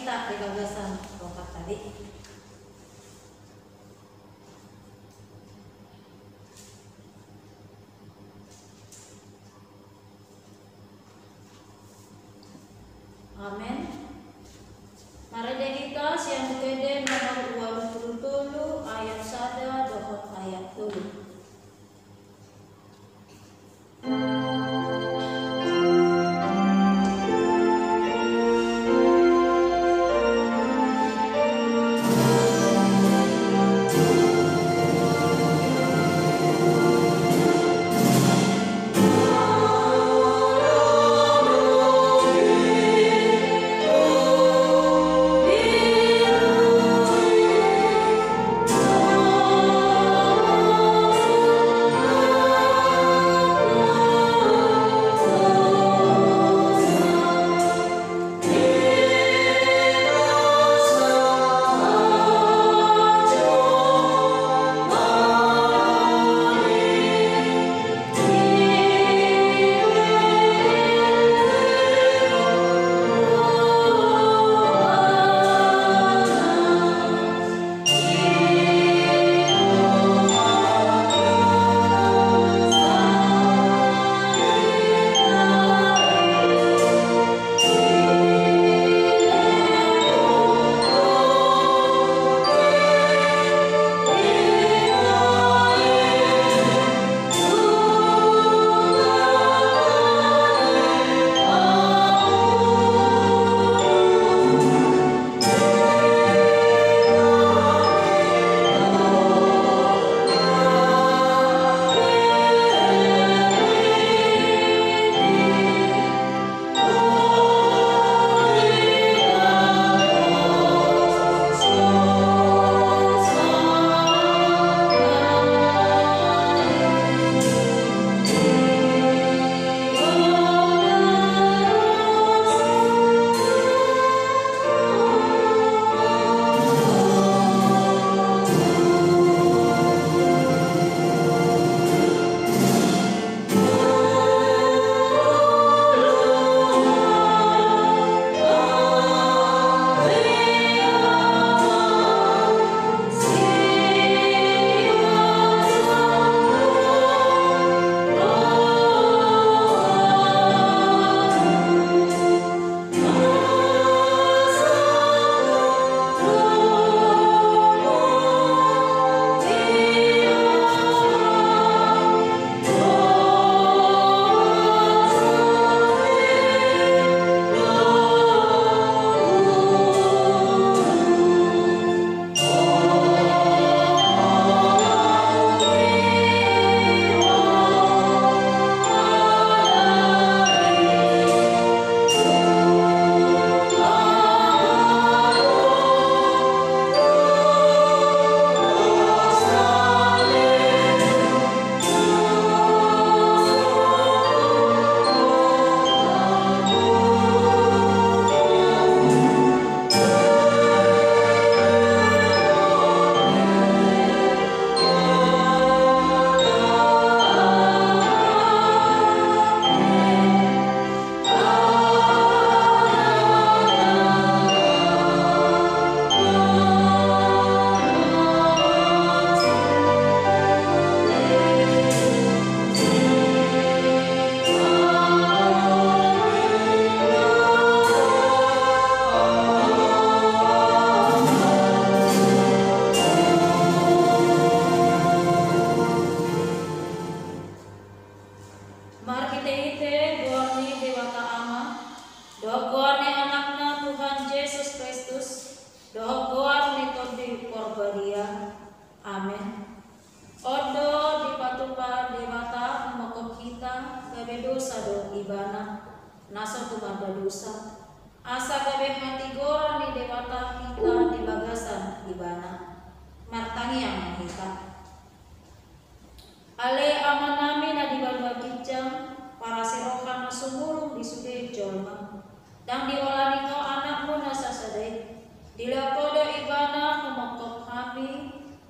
kita di gagasan rokat tadi. Amin. Mari kita siang kede nomor 27 ayat 1 dohot ayat 7.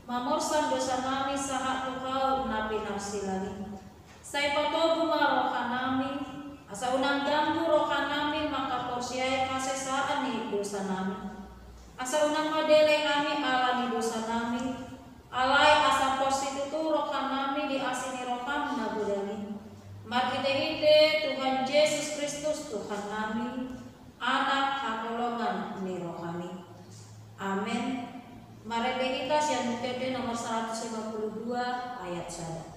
Mamorsan dosa nami saha tukau napi nafsilani. Sai patobu marohanami asa unang ganggu rohanami maka porsiai kasesaan ni dosa dosa nami. Asa unang madele kami alani dosa nami. Alai asa prostitutu rokan nami di asini rokam nabudani. Marhite-hite Tuhan Yesus Kristus Tuhan nami, anak hakolongan ni roh kami. Amin. Mari kita siang UPD nomor 152 ayat 1.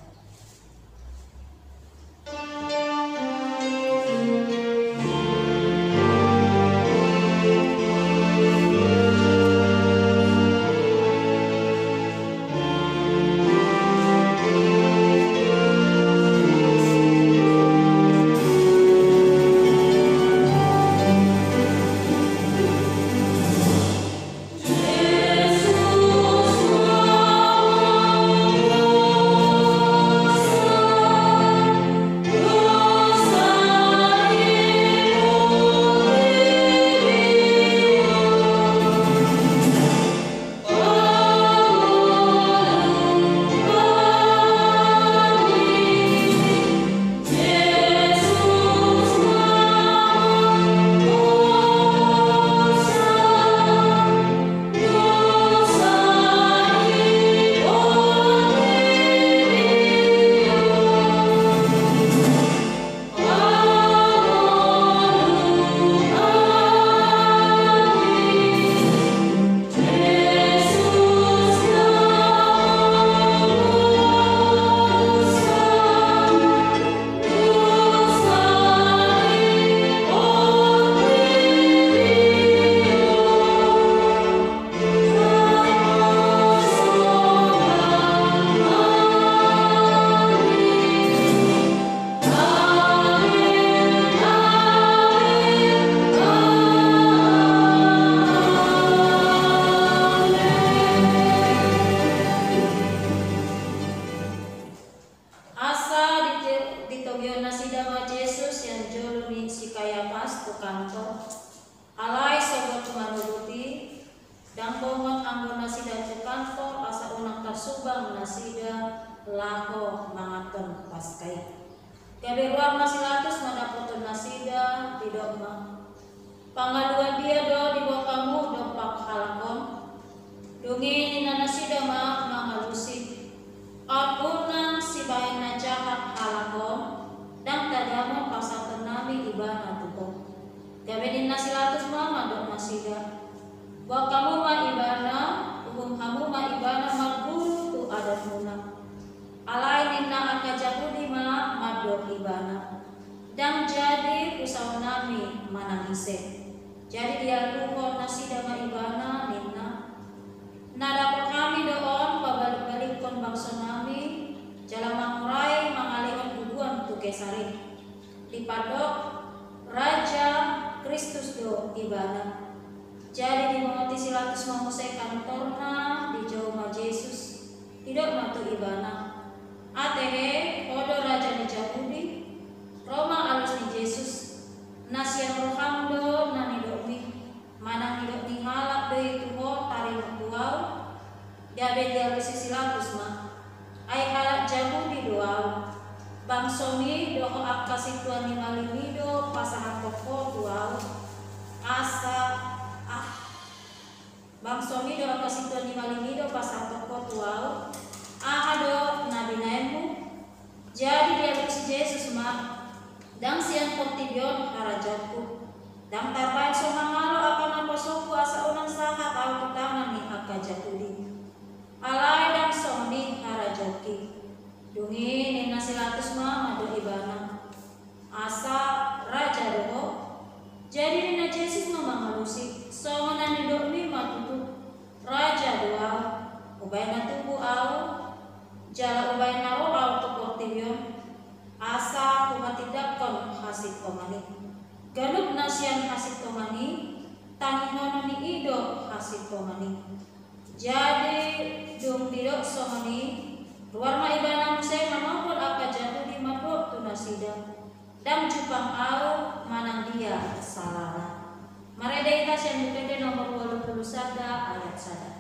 Jadi dia luhur nasida ma ibana ninna. Nada kami doon pabalik-balik kon bangsa nami jalan mangurai mengalihkan hubungan tu kesari. Dipadok Raja Kristus do ibana. Jadi dimengerti silatus mamusai kantorna di jauh ma Yesus tidak matu ibana. Atehe odo Raja di Yahudi Roma alus ni Yesus. Nasian rohamdo nani domi manang hidok ni ngalap deui tuho tari tuau diabe dia sisilatus mah ai halak Yahudi doau bangsomi doho akasi tuan ni malimido pasahan koko tuau asa bangsomi doho akasi tuan ni malimido pasahan koko tuau ahado nabi naimu. Jadi dia si Yesus mah dang siang portibion harajaku dang tarbaik so mangalo akan naposoku asa unang sahat au kutangan ni aka jatuli alai dang soni harajaki dungi ni nasilatus ma madu ibana asa raja doho. Jadi ni Yesus ma mangalusi so nani domi matutu raja doa ubay na tubu au jala ubay na ro au tu portibion asa kumatidak kon hasit komani galup nasian hasit komani tanginono ni ido hasit komani. Jadi dung didok somani luar ma ibana musai mamapun aka jatuh di mabok tunasida dan jupang au manang dia salana. Mareda ita sian bukende nomor 21 ayat 1.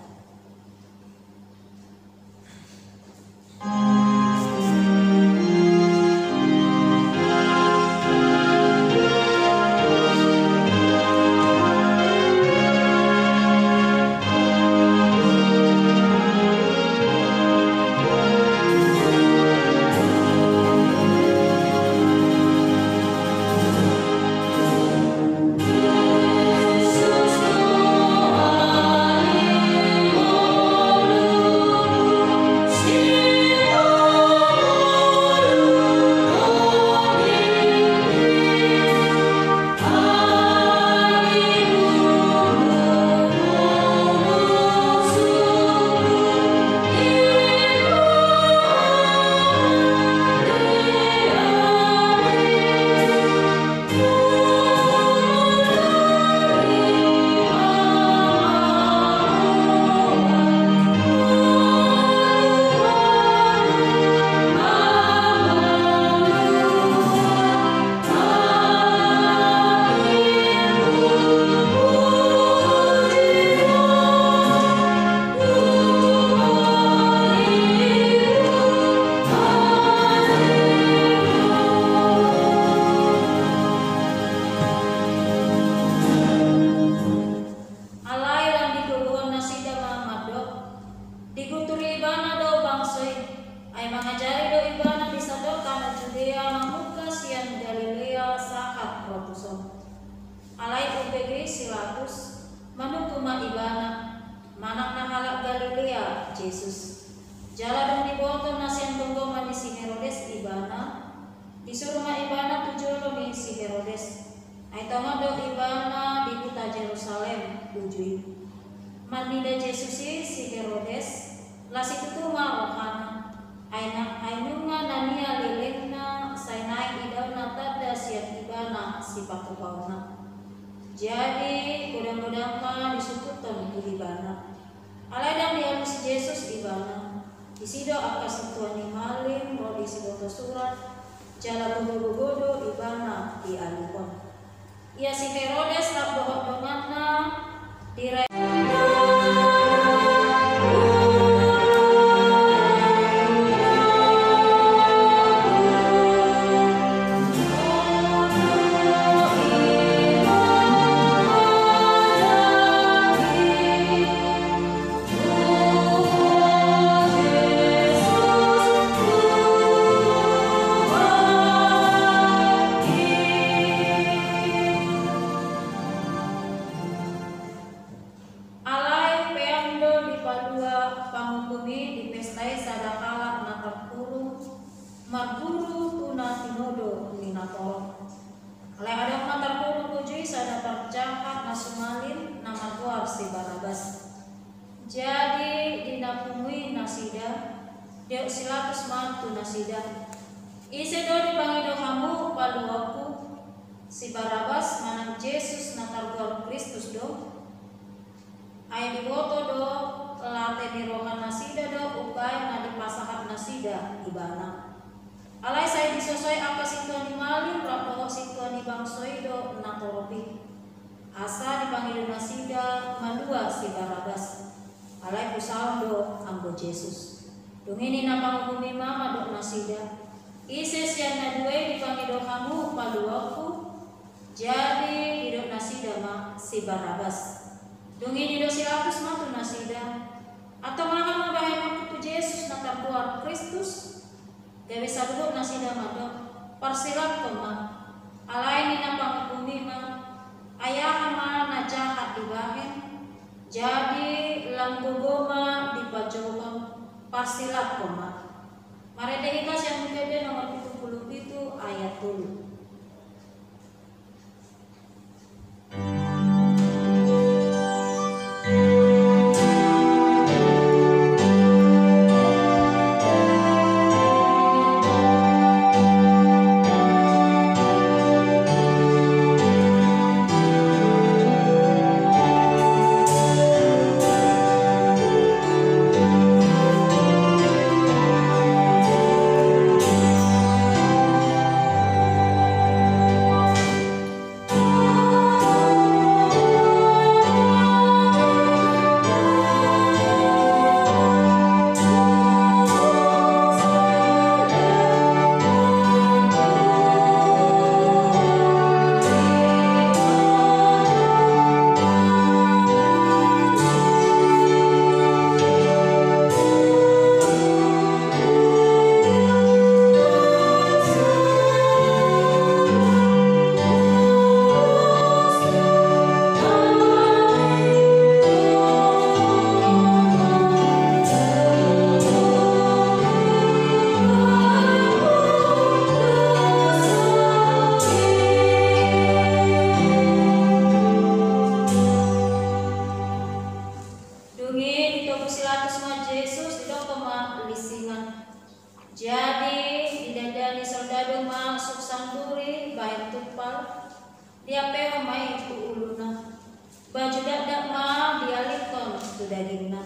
silatus manukuma ibana manak na halak Galilea Jesus. Jala dong diboto nasian tunggongan di si Herodes ibana disuruh ma ibana tujuh ni si Herodes. Ay tamado ibana di kota Jerusalem tujuh. Manida Jesus si Herodes lasi tutuma rohana. Ay nunga nania lilekna say naik idaw na tada siya ibana si patukauna. Jadi gudang-gudang ma disukuton ku ibana. Alaydang dia si Jesus ibana. Isido akas tuan ni malim ro di siboto surat jala bodo-bodo ibana di alupon. Ia si Herodes lak dohok-dohokna dirai jadi dinapungui nasida dek silatus mantu nasida ise do dipangido kamu paluaku si Barabas manang Jesus natargor Kristus do ay diboto do late di rohan nasida do upay na dipasahat nasida ibana alay say disosoy akas ito ni malim rapo sito ni bangsoy do natoropi asa dipangido nasida madua si Barabas alay pusaundo anggo Jesus. Dungini na panghukumi mama do nasida. Ises yang naduwe dipangido kamu paluaku. Jadi didok nasida ma si Barabas. Dungini do silatus ma tu nasida. Atau maha mabahay tu Jesus na tampuan Kristus. Gawe sabdo nasida ma do. Parsilat ko ma. Alay ni na panghukumi ma. Ayaha ma na jahat dibahen. Jadi langgogoma dipajohon parsilat koma. Marede ikas yang mukede nomor 70 itu ayat 10. Dia pewa mai ku uluna baju dadak ma dialikon tu dagingna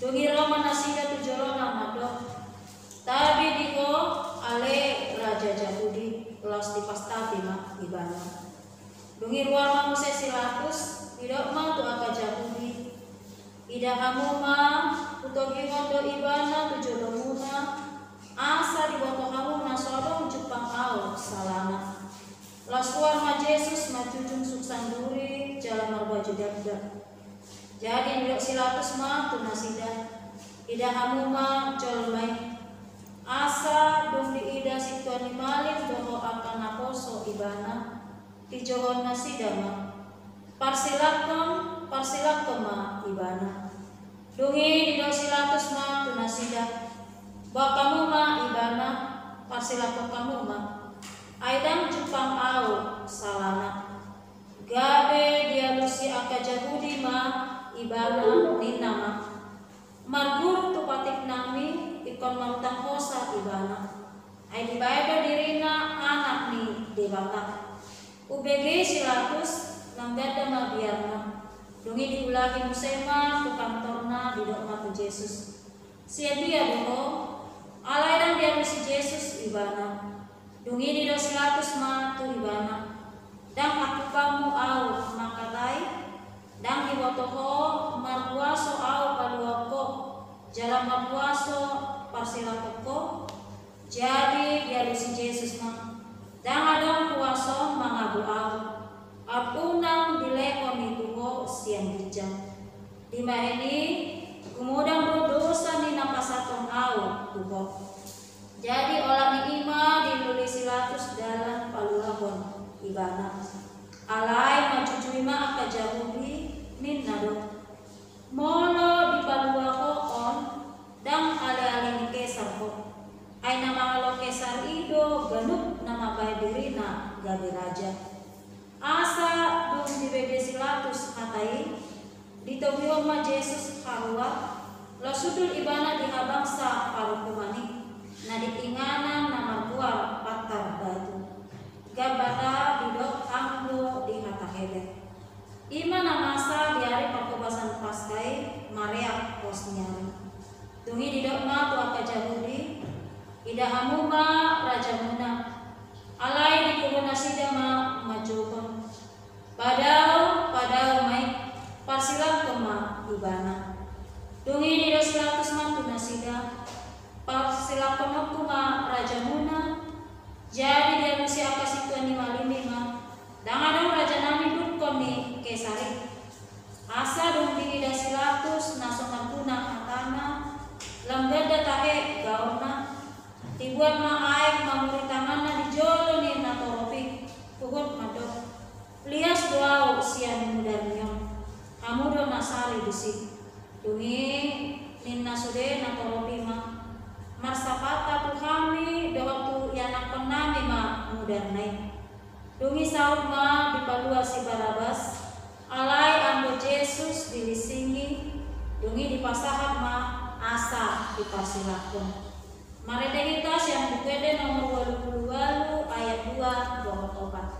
dungi roma nasida tu jorona mado tabi diko ale raja Yahudi los dipastati ma ibana dungi ruang ma muse silatus tidak ma tu aka Yahudi ida hamu ma utogi ngondo ibana tu jolomuna asa diboto hamu nasodong Jepang au salana Lasuar ma Jesus ma cujung suksanduri jalan marbaju dabda. Jadi ndok silatus ma tu nasida. Ida hamu ma jolmai. Asa dong di ida situani malin doho akan naposo ibana. Di johon nasida ma. parsilakon ma ibana. Dungi dido silatus ma tunasida. Bawa kamu ma ibana parsilakon kamu ma. Aidang jupang au salana. Gabe dia lusi aka jahudi ma ibana nina ma. Margur tu patik nami ikon mautang hosa ibana. Ai dibaydo dirina anak ni debata. UBG silatus langgada ma biarna. Dungi diulagi musema tu kantorna di dokma tu Yesus. Sia dia doho alai dan dia si Yesus ibana. Dungi di do silatus ma tu ibana. Dan aku kamu au makatai dan dibotoho marpuaso au paduako jalan marpuaso parsilakoko. Jadi dia si Yesus ma. Dan ada puaso mangabu au. Apunang dilekon itu siang bijak. Di ini kemudian berdosa ni napasatong au tuho. Jadi olah ni ima dinulis silatus dalam paluabon ibana. Alai macucui ma aka jahudi min nado. Mono di paluako on dan ale-ale ni kesar ho. Ay nama lo kesar ido ganuk nama bay dirina gabi raja. Asa dum dibede silatus katai ditobio ma Yesus harua lo sudul ibana dihabangsa parukumani na ditinganan na marbual patar batu gabata didok anglo di hatahede ima namasa diari pakubasan paskai mareak posnyari tungi didok ma tu aka jahudi idahamuma raja muna alai di kubuna sidama majukon padau mai parsilang kema ibana dungi di dosilatus mantu nasida parsilang kuma raja muna jadi dia mesti apa situan ni malimi ma dangadong raja nami dukon ni kesari asa dung di dosilatus nasongan kuna hatana langgada tahe gaona tibuan ma aik mamuri tanganna di jolo ni natoropi pugot madok lias doau sian mudarnyong amudo nasari disi dungi ninna sude natoropi ma marsapata tu kami doa yanak penami ma mudarnai dungi saud ma dipalua si Barabas alai ambo Yesus dilisingi dungi dipasahap ma asa diparsilakon. Mari kita yang buku nomor 22 ayat 2 bahwa tobat.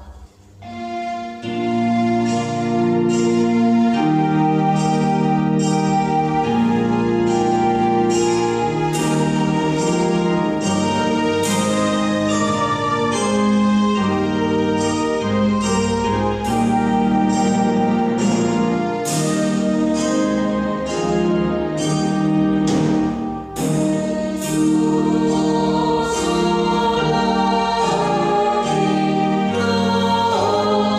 Oh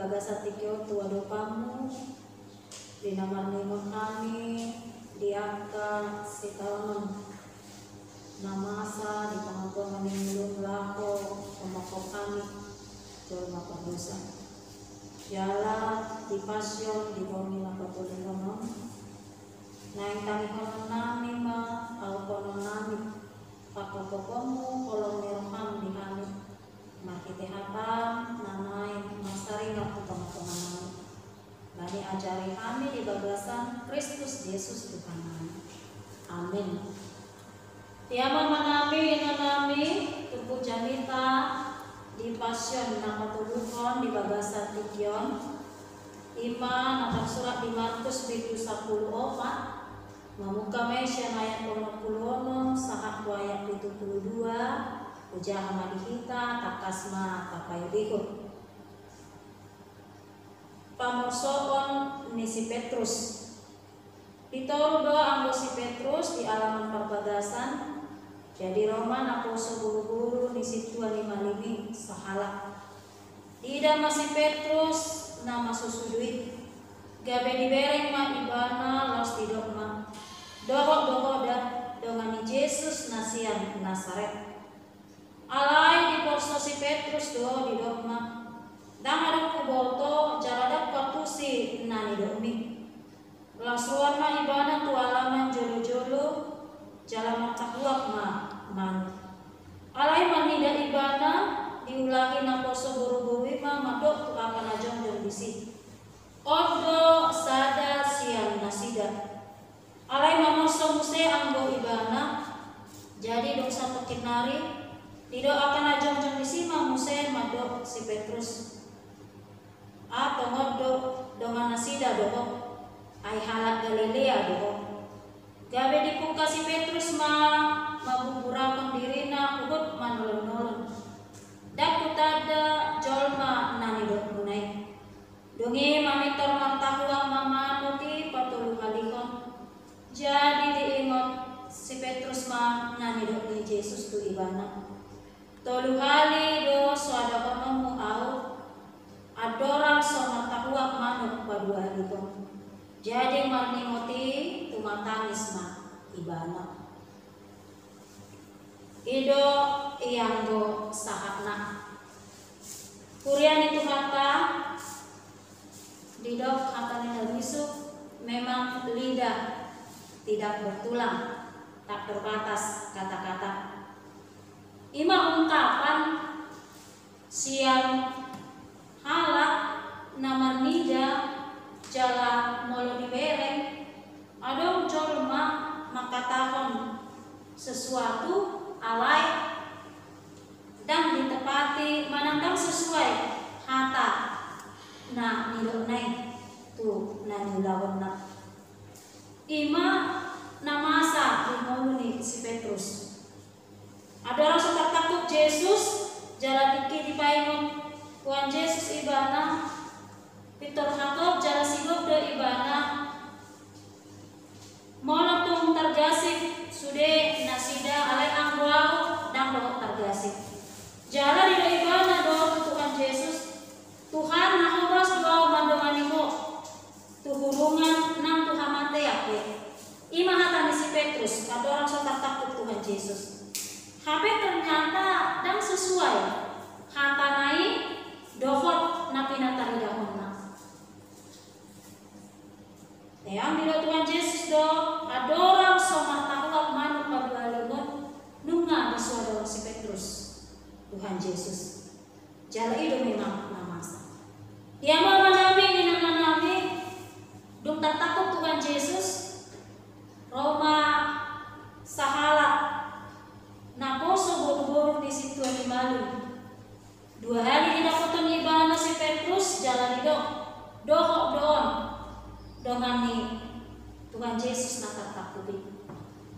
bagasa tikyo tua dopamu di nama nimon kami diangkat sitawanon namasa di pengakuan minulung lako pemakok kami jorma padusa jala di pasyon di bawah lapatulingonon naing kami konon nami ma au konon nami pakokokomu kolong niroham di kami makite hapam nanai masaring aku pengakuan bani ajari kami di bagasan Kristus Yesus Tuhan kami. Amin. Tiama manami inanami tubuh jamita di pasyon nama tulukon di bagasan tikyon ima nama surat di Markus 10:4 memuka mesya ayat 20 sahat ayat 72 ujah amadihita takasma tapayudikut pamosoon ni si Petrus ditoru doa anggo si Petrus di alaman perbagasan jadi Roma naposo buru-buru di situ 55 sahala tidak masih Petrus nama susudui gabe dibereng ma ibana los tidok ma dohok dah dengan Yesus nasian Nasaret alai di porso si Petrus do di dogma dan ada kuboto jaradap patusi nani domi lasuarna ibana tu alaman jolo-jolo jalan takuak man alai manida ibana diulangi na poso buru-buru ma madok tu akan ajong jong bisi odo sada siang nasida alai mamoso muse anggo ibana jadi dong satu kinari dido akan ajong jong bisi ma muse madok si Petrus atau ngodok dengan nasida dohok ai halak Galilea dohok gabe dipuka si Petrus mabuburakan dirina ubut manolon-nolon dak kutada jolma nani dok munai dongi mamitor martahuang mamanuti patulu halikon jadi diingot si Petrus nani dok ni Yesus tu ibana tolu hali do suada konomu au adorang sama tahuak manuk padua itu jadi marningoti tumatangis ma ibana ido ianggo sahatna kurian itu kata didok kata nina bisuk memang lidah tidak bertulang tak terbatas kata-kata ima ungkapan siang halak nama nida jala molo dibereng adong jolma maka tahon sesuatu alai dan ditepati manandang sesuai hata na nilok naik tu na nilawon na ima namasa dimoluni si Petrus ada rasa takut Yesus jala diki dipaingon Tuhan Yesus ibana Pitor Hakob jala sigop de ibana molatung tergasik sude nasida alai angwau dan dohok tergasik jala di ibana dohok Tuhan Yesus Tuhan nahobas doa mandomanimo tuhurungan nang Tuhan mate yakwe ima hata si Petrus kado orang so takut Tuhan Yesus HP ternyata dan sesuai hata naik dohot napina taridahonna yang bila Tuhan Yesus do adorang somar tahuak manuk padualimon nunga di suara si Petrus Tuhan Yesus jala itu memang namasa dia mau menami inanami dong tak takut Tuhan Yesus Roma sahala naposo buru-buru di situ di malu 2 hari tidak potong ibana si Petrus jalan itu dohok doon dengan ni Tuhan Yesus nak takuti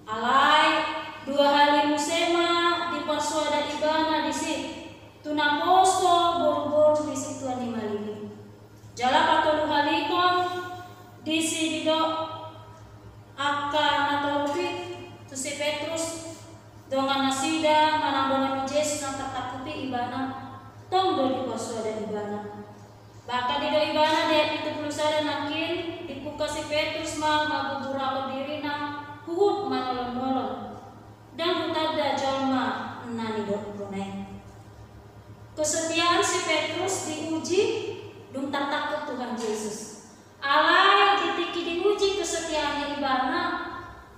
alai 2 hari musema di persuada ibana di si tunaposo buru-buru di situ di malini jala patolu halikon di si dido akan natolupi tu si Petrus dengan nasida manang dengan Yesus nak takuti ibana tong do di persuada ibana Bahkan di doibana dia itu pelusada nakin dibuka si Petrus mabubura ko dirina huhut manolon-nolon dan utada jalma nani do kunai. Kesetiaan si Petrus diuji dum takut Tuhan Yesus. Alai ditiki diuji kesetiaan ibana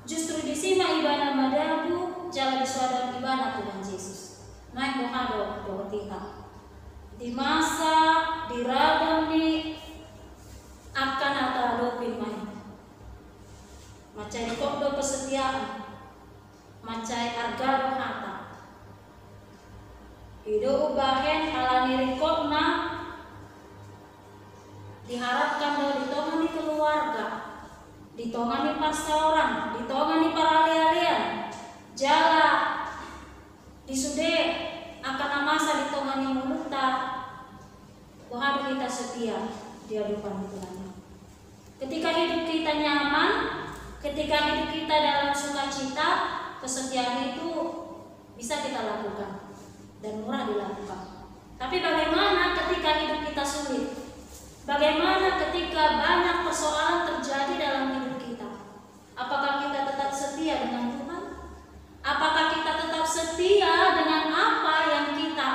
justru disima ibana madabu jalan disuadan ibana Tuhan Yesus. Naik mohado do tika. Di masa diragam ni akan ada doping main. Macai kok do kesetiaan. Macai arga hata. Hidup ubahen alani rikotna diharapkan do ditongani keluarga, ditongani pastoran, ditongani para alian, jala disude akan masa ditongani multa. Wahai kita setia di hadapan Tuhan. Ketika hidup kita nyaman, ketika hidup kita dalam sukacita, kesetiaan itu bisa kita lakukan dan murah dilakukan. Tapi bagaimana ketika hidup kita sulit? Bagaimana ketika banyak persoalan terjadi dalam hidup kita? Apakah kita tetap setia dengan Tuhan? Apakah kita tetap setia dengan apa yang kita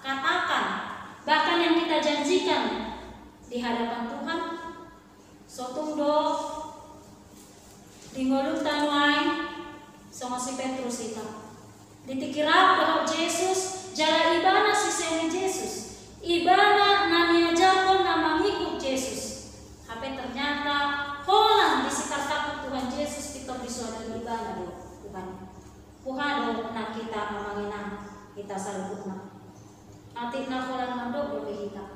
katakan, bahkan yang kita janjikan di hadapan Tuhan? Sotung do dingoluk tanwai sama si Petrus itu ditikirap bahwa Yesus jalan ibana si seni Yesus ibana nani ajarkan nama ngikut Yesus. Tapi ternyata holang disikap takut Tuhan Yesus kita disuadan ibana do Tuhan. Tuhan do nak kita amangina kita salubuna. Atik na holang mandok do kita.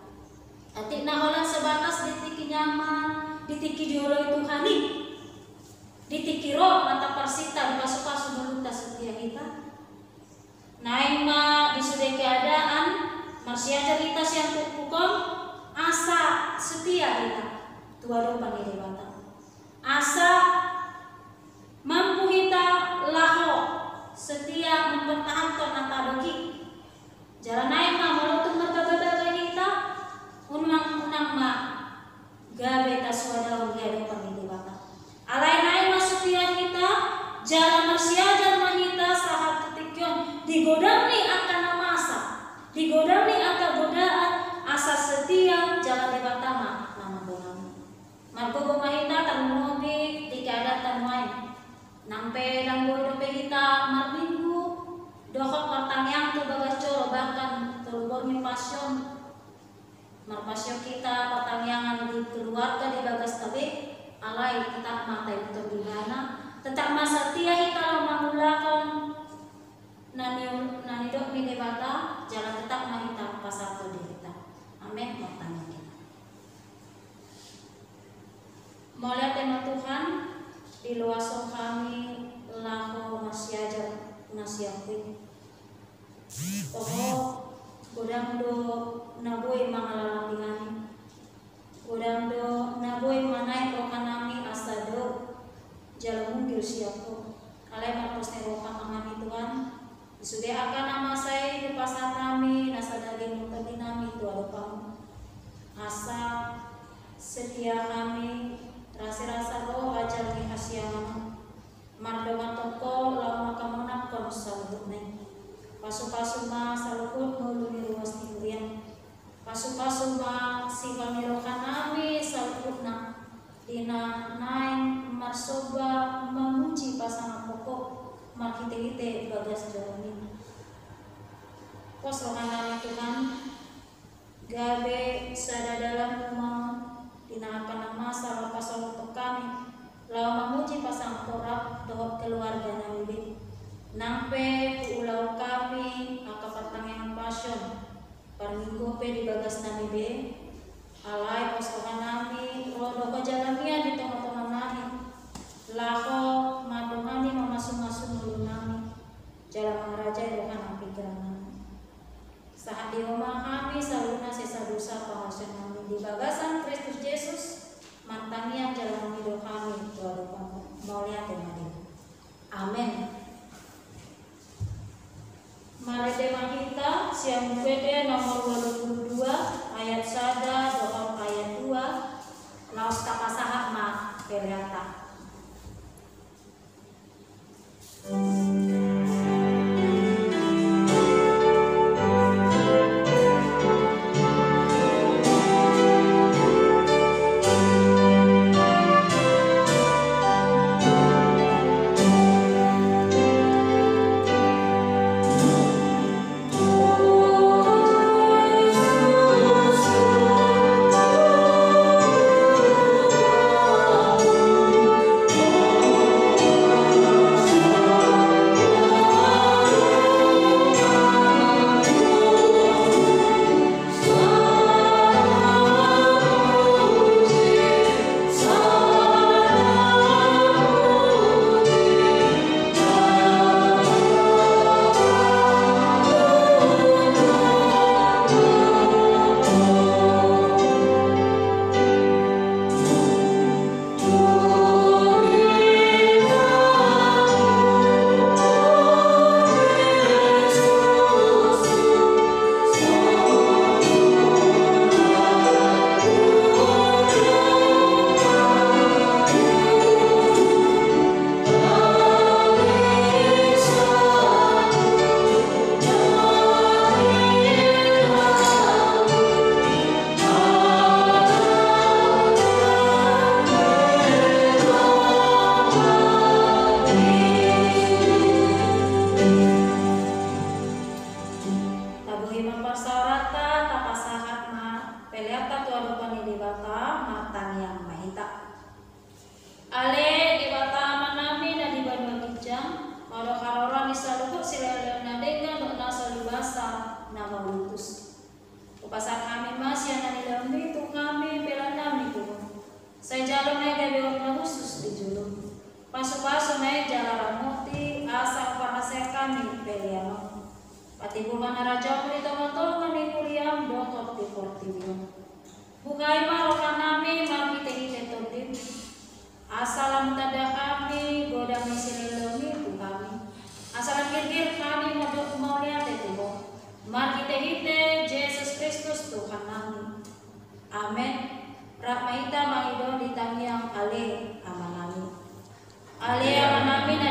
Atik na holang sebatas ditiki nyaman, ditiki dioloi Tuhani. Ditiki roh mata persita dipasu-pasu meluta setia kita. Naik ma disudah keadaan masih cerita yang terpukul asa setia kita tuaru panggil dewata asa mampu kita laho setia mempertahankan natadoki jalan naik ma melutung mergabada kita unang ma gabe taswadaun dia panggil dewata alai naik ma setia kita jalan marsiajar mahita sahat digodani akan masa, digodani akan godaan asa setia jalan debatama nama bonang. Margo mahita tamunobi di keadaan main. Nampe dan bodoh kita marminggu dohok pertanyaan tu bagacoro bahkan telur mi passion. Marpasio kita pertanyaan di keluarga di bagas tabe alai tetap mata itu gimana? Tetap masa setia kita mengulakan nani dok mi debata jalan tetap mahita pasal tu kita. Amin. Bertanya kita. Mulia tema Tuhan di luasan kami lahu masih ajar nasiapin. Toh godang do naboi mangalalambingani. Godang do naboi manai rohanami asado jalan mungkil siapko. Alai marposne rohan mangami Tuhan. Sudah akan nama saya di pasar kami nasa daging mutagi nami itu ada kamu asa setia kami rasa roh ajar di hasiaman mardoman toko lama kamu nak konsul neng pasu-pasu ma salukut muluni ruas tinggian pasu-pasu ma si kami rokan nami salukut nak dina nain marsoba memuji pasangan pokok makite-kite bagas jalan ini. Pos rohana Tuhan gabe sada dalam rumah dinakan masa lepas untuk kami lalu memuji pasang korak doa keluarga nabi nampe ulau kami akapat tangan passion parminggu pe di bagas nabi be alai pos rohana nami rodo jalannya di tengah-tengah nami laho madongani mamasung-masung mulu nami jalan maraja rohana pikiran nami saat di rumah kami saluna sisa dosa pengasun nami di bagasan Kristus Yesus mantami yang jalan hidup kami tuadu mulia temani amin. Mari tema kita siang PD nomor 22 ayat 1 doa ayat 2 laos tapasahat ma peleata. Upasa kami masih anak dalam itu kami belanami Tuhan. Saya jalan naik dari khusus di julung. Pasu-pasu naik jalan ramuti asa panasnya kami beliau. Pati bukan raja pun teman-teman di kuliah dokter di portibion. Bukai marokan kami mami tehi tetodin. Asalam tanda kami godang misililumi itu kami. Asalam kirkir kami mau lihat itu Tuhan. Mari kita hite Yesus Kristus Tuhan kami. Amin. Rahmaita maido ditanyang ale amanami. Ale amanami na